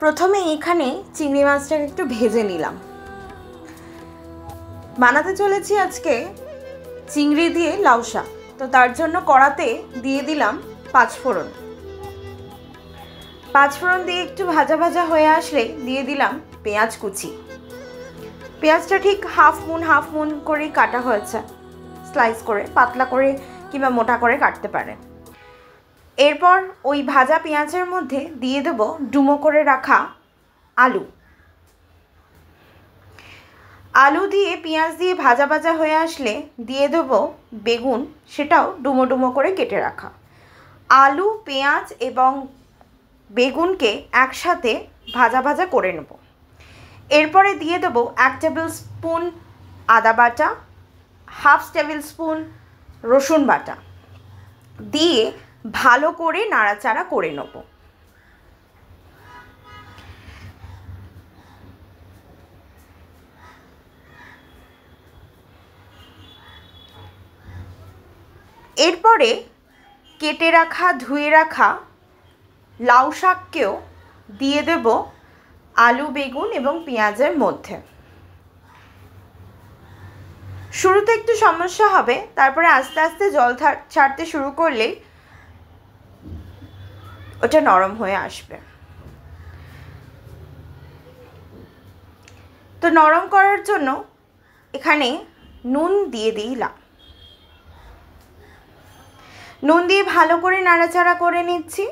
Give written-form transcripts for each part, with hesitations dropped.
প্রথমে এখানে চিংড়ি মাছটাকে একটু ভেজে নিলাম। বানাতে চলেছি আজকে চিংড়ি দিয়ে লাউ শাক। তো তার জন্য কড়াতে দিয়ে দিলাম পাঁচফোড়ন। পাঁচফোড়ন দিয়ে একটু ভাজা ভাজা হয়ে আসলে দিয়ে দিলাম পেঁয়াজ কুচি। পেঁয়াজটা ঠিক হাফ মুন করে কাটা হয়েছে, স্লাইস করে, পাতলা করে কিংবা মোটা করে কাটতে পারে। এরপর ওই ভাজা পেঁয়াজের মধ্যে দিয়ে দেবো ডুমো করে রাখা আলু। আলু দিয়ে পেঁয়াজ দিয়ে ভাজা ভাজা হয়ে আসলে দিয়ে দেবো বেগুন, সেটাও ডুমো ডুমো করে কেটে রাখা। আলু, পেঁয়াজ এবং বেগুনকে একসাথে ভাজা ভাজা করে নেব। এরপরে দিয়ে দেবো 1 টেবিল স্পুন আদা বাটা, হাফ টেবিল স্পুন রসুন বাটা দিয়ে ভালো করে নাড়াচাড়া করে নেব। এরপরে কেটে রাখা ধুয়ে রাখা লাউ শাককেও দিয়ে দেব আলু, বেগুন এবং পেঁয়াজের মধ্যে। শুরুতে একটু সমস্যা হবে, তারপরে আস্তে আস্তে জল ছাড়তে শুরু করলেই ওটা নরম হয়ে আসবে। তো নরম করার জন্য এখানে নুন দিয়ে দিলাম। নুন দিয়ে ভালো করে নাড়াচাড়া করে নিচ্ছি।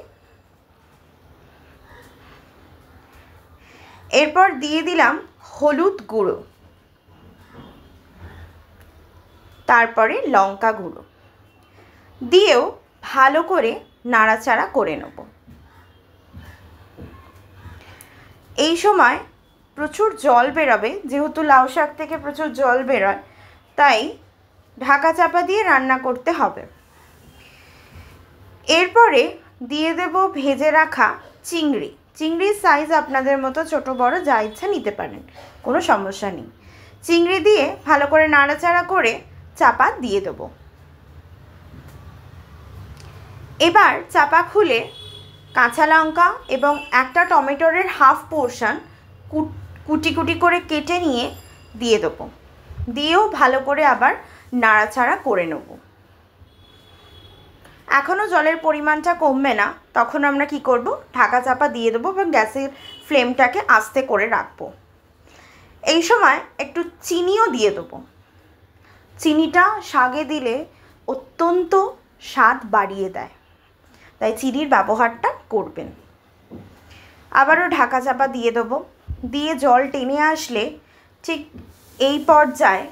এরপর দিয়ে দিলাম হলুদ গুঁড়ো, তারপরে লঙ্কা গুঁড়ো দিয়েও ভালো করে নাড়াচাড়া করে নেব। এই সময় প্রচুর জল বেরোবে, যেহেতু লাউ শাক থেকে প্রচুর জল বেরোয়, তাই ঢাকা চাপা দিয়ে রান্না করতে হবে। এরপরে দিয়ে দেব ভেজে রাখা চিংড়ি। চিংড়ির সাইজ আপনাদের মতো ছোট বড় যা ইচ্ছা নিতে পারেন, কোনো সমস্যা নেই। চিংড়ি দিয়ে ভালো করে নাড়াচাড়া করে চাপা দিয়ে দেব। এবার চাপা খুলে কাঁচা লঙ্কা এবং একটা টমেটোর হাফ পোর্শন কুটি কুটি করে কেটে নিয়ে দিয়ে দেবো। দিয়েও ভালো করে আবার নাড়াচাড়া করে নেব। এখনও জলের পরিমাণটা কমবে না, তখন আমরা কি করব, ঢাকা চাপা দিয়ে দেবো এবং গ্যাসের ফ্লেমটাকে আস্তে করে রাখবো। এই সময় একটু চিনিও দিয়ে দেবো। চিনিটা শাকে দিলে অত্যন্ত স্বাদ বাড়িয়ে দেয়, তাই চিনির ব্যবহারটা করবেন। আবারও ঢাকা চাপা দিয়ে দেবো। দিয়ে জল টেনে আসলে ঠিক এই পর্যায়ে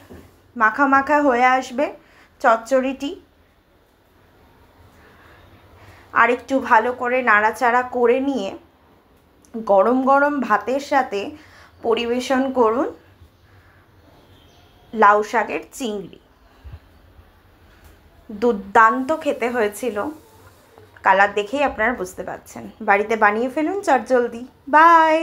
মাখা মাখা হয়ে আসবে চচ্চড়িটি। আর একটু ভালো করে নাড়াচাড়া করে নিয়ে গরম গরম ভাতের সাথে পরিবেশন করুন লাউ শাকের চিংড়ি। দুর্দান্ত খেতে হয়েছিল, কালার দেখেই আপনারা বুঝতে পারছেন। বাড়িতে বানিয়ে ফেলুন চটজলদি। বাই।